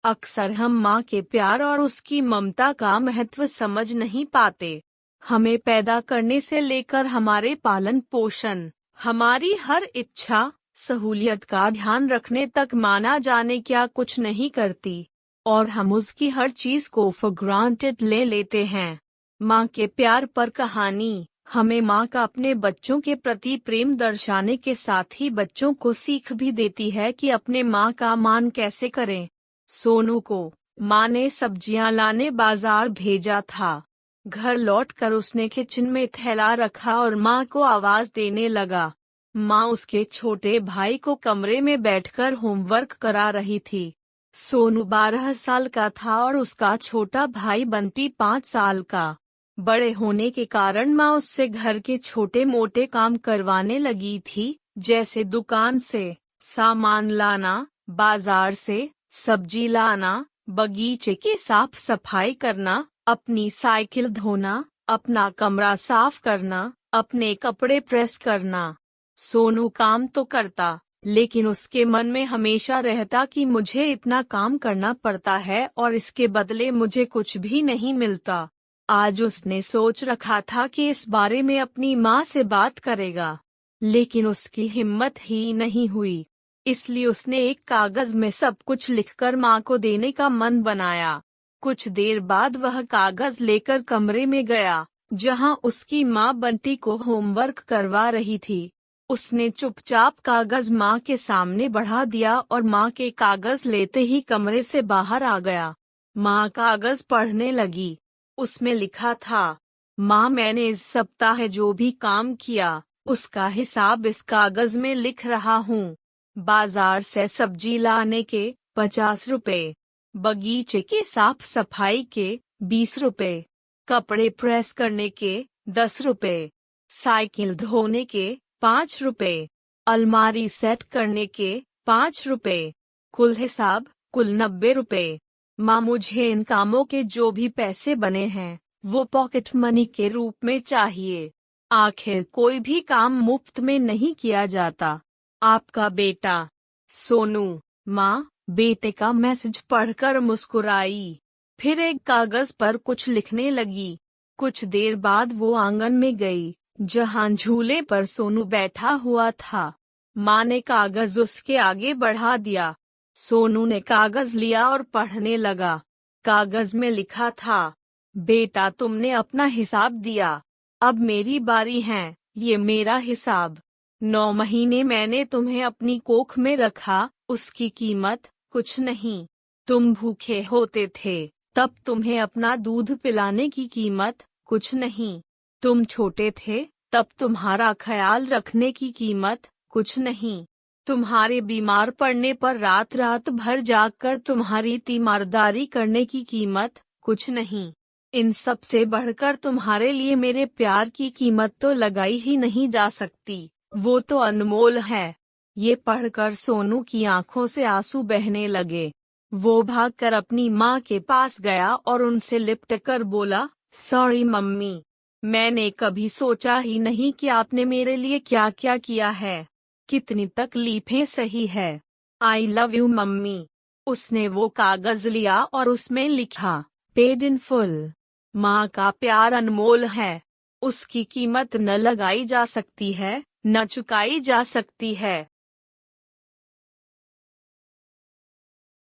अक्सर हम माँ के प्यार और उसकी ममता का महत्व समझ नहीं पाते। हमें पैदा करने से लेकर हमारे पालन पोषण, हमारी हर इच्छा, सहूलियत का ध्यान रखने तक माना जाने क्या कुछ नहीं करती, और हम उसकी हर चीज को फॉर ग्रांटेड ले लेते हैं। माँ के प्यार पर कहानी हमें माँ का अपने बच्चों के प्रति प्रेम दर्शाने के साथ ही बच्चों को सीख भी देती है कि अपने माँ का मान कैसे करें। सोनू को माँ ने सब्जियां लाने बाजार भेजा था। घर लौटकर उसने किचन में थैला रखा और माँ को आवाज देने लगा। माँ उसके छोटे भाई को कमरे में बैठकर होमवर्क करा रही थी। सोनू 12 साल का था और उसका छोटा भाई बंटी 5 साल का। बड़े होने के कारण माँ उससे घर के छोटे मोटे काम करवाने लगी थी, जैसे दुकान से सामान लाना, बाजार से सब्जी लाना, बगीचे की साफ सफाई करना, अपनी साइकिल धोना, अपना कमरा साफ करना, अपने कपड़े प्रेस करना। सोनू काम तो करता, लेकिन उसके मन में हमेशा रहता कि मुझे इतना काम करना पड़ता है और इसके बदले मुझे कुछ भी नहीं मिलता। आज उसने सोच रखा था कि इस बारे में अपनी माँ से बात करेगा, लेकिन उसकी हिम्मत ही नहीं हुई। इसलिए उसने एक कागज में सब कुछ लिखकर माँ को देने का मन बनाया। कुछ देर बाद वह कागज लेकर कमरे में गया, जहाँ उसकी माँ बंटी को होमवर्क करवा रही थी। उसने चुपचाप कागज माँ के सामने बढ़ा दिया और माँ के कागज लेते ही कमरे से बाहर आ गया। माँ कागज पढ़ने लगी। उसमें लिखा था, माँ मैंने इस सप्ताह जो भी काम किया उसका हिसाब इस कागज में लिख रहा हूँ। बाजार से सब्जी लाने के 50 रुपए, बगीचे की साफ सफाई के 20 रुपए, कपड़े प्रेस करने के 10 रुपए, साइकिल धोने के 5 रुपए, अलमारी सेट करने के 5 रुपए, कुल हिसाब कुल 90 रुपए। माँ मुझे इन कामों के जो भी पैसे बने हैं वो पॉकेट मनी के रूप में चाहिए। आखिर कोई भी काम मुफ्त में नहीं किया जाता। आपका बेटा सोनू। माँ बेटे का मैसेज पढ़कर मुस्कुराई, फिर एक कागज पर कुछ लिखने लगी। कुछ देर बाद वो आंगन में गई, जहाँ झूले पर सोनू बैठा हुआ था। माँ ने कागज उसके आगे बढ़ा दिया। सोनू ने कागज लिया और पढ़ने लगा। कागज में लिखा था, बेटा तुमने अपना हिसाब दिया, अब मेरी बारी है, ये मेरा हिसाब। 9 महीने मैंने तुम्हें अपनी कोख में रखा, उसकी कीमत कुछ नहीं। तुम भूखे होते थे, तब तुम्हें अपना दूध पिलाने की कीमत कुछ नहीं। तुम छोटे थे, तब तुम्हारा ख्याल रखने की कीमत कुछ नहीं। तुम्हारे बीमार पड़ने पर रात रात भर जागकर तुम्हारी तीमारदारी करने की कीमत कुछ नहीं। इन सब से बढ़कर तुम्हारे लिए मेरे प्यार की कीमत तो लगाई ही नहीं जा सकती, वो तो अनमोल है। ये पढ़कर सोनू की आंखों से आंसू बहने लगे। वो भागकर अपनी माँ के पास गया और उनसे लिपटकर बोला, सॉरी मम्मी, मैंने कभी सोचा ही नहीं कि आपने मेरे लिए क्या क्या किया है, कितनी तकलीफें सही है। I love you mummy. उसने वो कागज लिया और उसमें लिखा, पेड इन फुल। माँ का प्यार अनमोल है, उसकी कीमत न लगाई जा सकती है, न चुकाई जा सकती है।